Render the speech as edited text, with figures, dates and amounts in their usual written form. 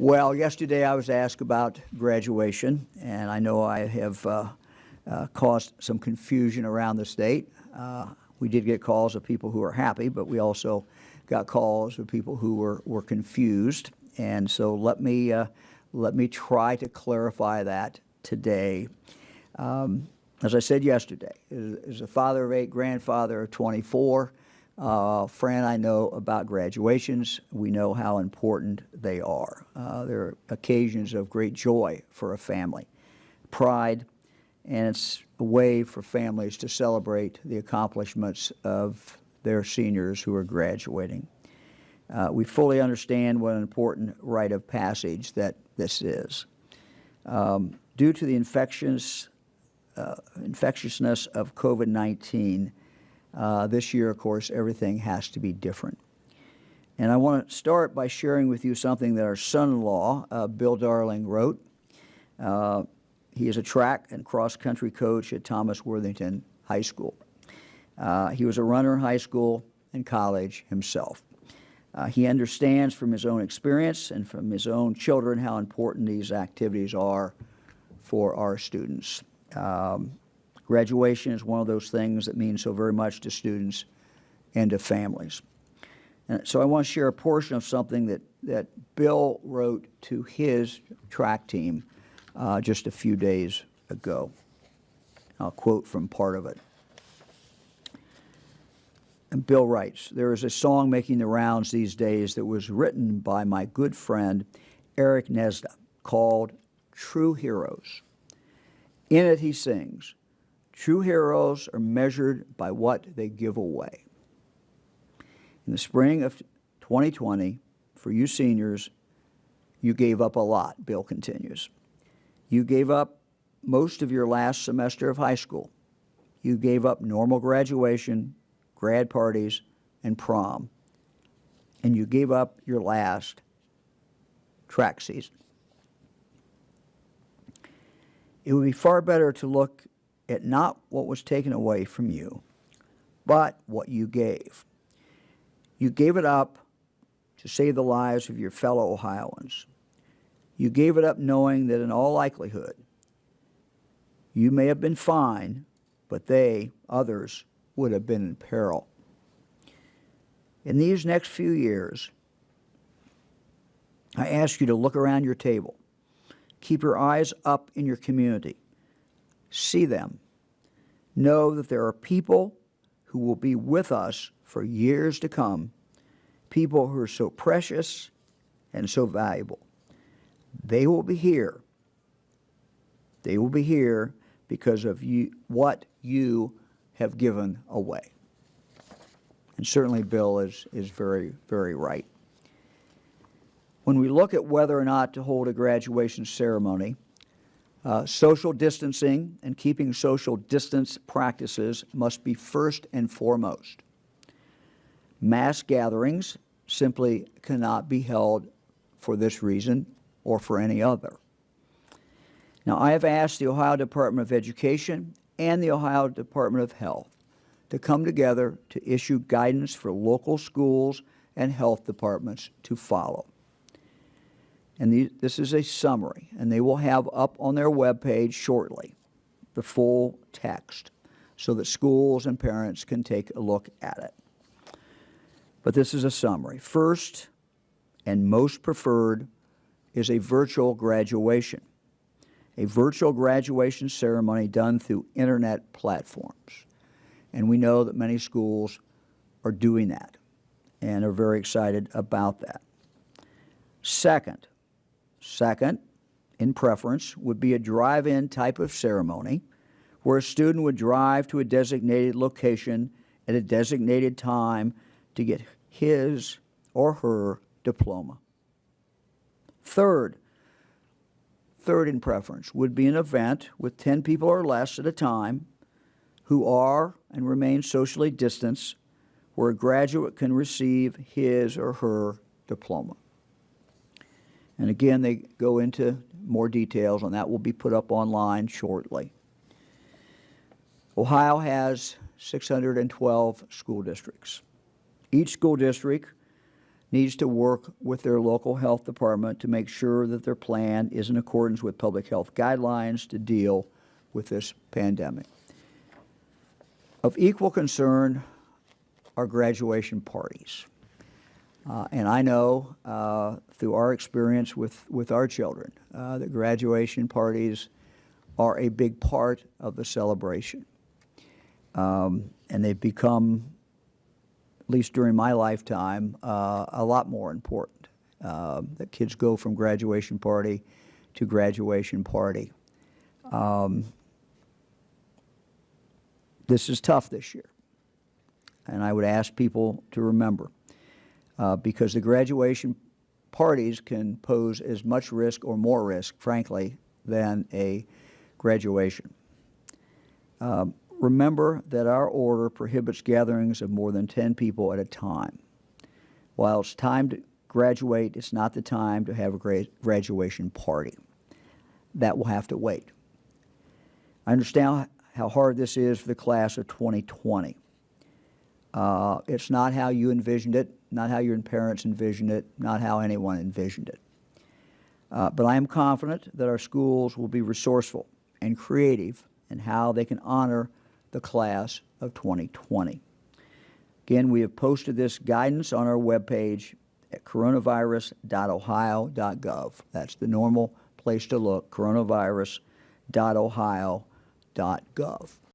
Well, yesterday I was asked about graduation, and I know I have caused some confusion around the state. We did get calls of people who are happy, but we also got calls of people who were confused. And so let me try to clarify that today. As I said yesterday, as a father of 8, grandfather of 24, Fran and I know about graduations. We know how important they are. They're occasions of great joy for a family, pride, and it's a way for families to celebrate the accomplishments of their seniors who are graduating. We fully understand what an important rite of passage that this is. Due to the infectiousness of COVID-19, this year, of course, everything has to be different. And I want to start by sharing with you something that our son-in-law, Bill Darling, wrote. He is a track and cross-country coach at Thomas Worthington High School. He was a runner in high school and college himself. He understands from his own experience and from his own children how important these activities are for our students. Graduation is one of those things that means so very much to students and to families. And so I want to share a portion of something that Bill wrote to his track team just a few days ago. I'll quote from part of it. And Bill writes, "There is a song making the rounds these days that was written by my good friend Eric Nesda called True Heroes. In it he sings, 'True heroes are measured by what they give away.' In the spring of 2020, for you seniors, you gave up a lot," Bill continues. "You gave up most of your last semester of high school. You gave up normal graduation, grad parties, and prom. And you gave up your last track season. It would be far better to look at not what was taken away from you, but what you gave. You gave it up to save the lives of your fellow Ohioans. You gave it up knowing that in all likelihood, you may have been fine, but they, others, would have been in peril. In these next few years, I ask you to look around your table. Keep your eyes up in your community. See them. Know that there are people who will be with us for years to come, people who are so precious and so valuable. They will be here. They will be here because of you, what you have given away." And certainly Bill is very, very right. When we look at whether or not to hold a graduation ceremony, social distancing and keeping social distance practices must be first and foremost. Mass gatherings simply cannot be held for this reason or for any other. Now, I have asked the Ohio Department of Education and the Ohio Department of Health to come together to issue guidance for local schools and health departments to follow. And this is a summary, and they will have up on their webpage shortly the full text so that schools and parents can take a look at it. But this is a summary. First and most preferred is a virtual graduation ceremony done through internet platforms. And we know that many schools are doing that and are very excited about that. Second, in preference, would be a drive-in type of ceremony where a student would drive to a designated location at a designated time to get his or her diploma. Third in preference would be an event with 10 people or less at a time who are and remain socially distanced, where a graduate can receive his or her diploma. And again, they go into more details, and that will be put up online shortly. Ohio has 612 school districts. Each school district needs to work with their local health department to make sure that their plan is in accordance with public health guidelines to deal with this pandemic. Of equal concern are graduation parties. And I know through our experience with our children that graduation parties are a big part of the celebration. And they've become, at least during my lifetime, a lot more important. That kids go from graduation party to graduation party. This is tough this year. And I would ask people to remember, because the graduation parties can pose as much risk or more risk, frankly, than a graduation. Remember that our order prohibits gatherings of more than 10 people at a time. While it's time to graduate, it's not the time to have a graduation party. That will have to wait. I understand how hard this is for the class of 2020. It's not how you envisioned it, not how your parents envisioned it, not how anyone envisioned it. But I am confident that our schools will be resourceful and creative in how they can honor the class of 2020. Again, we have posted this guidance on our webpage at coronavirus.ohio.gov. That's the normal place to look, coronavirus.ohio.gov.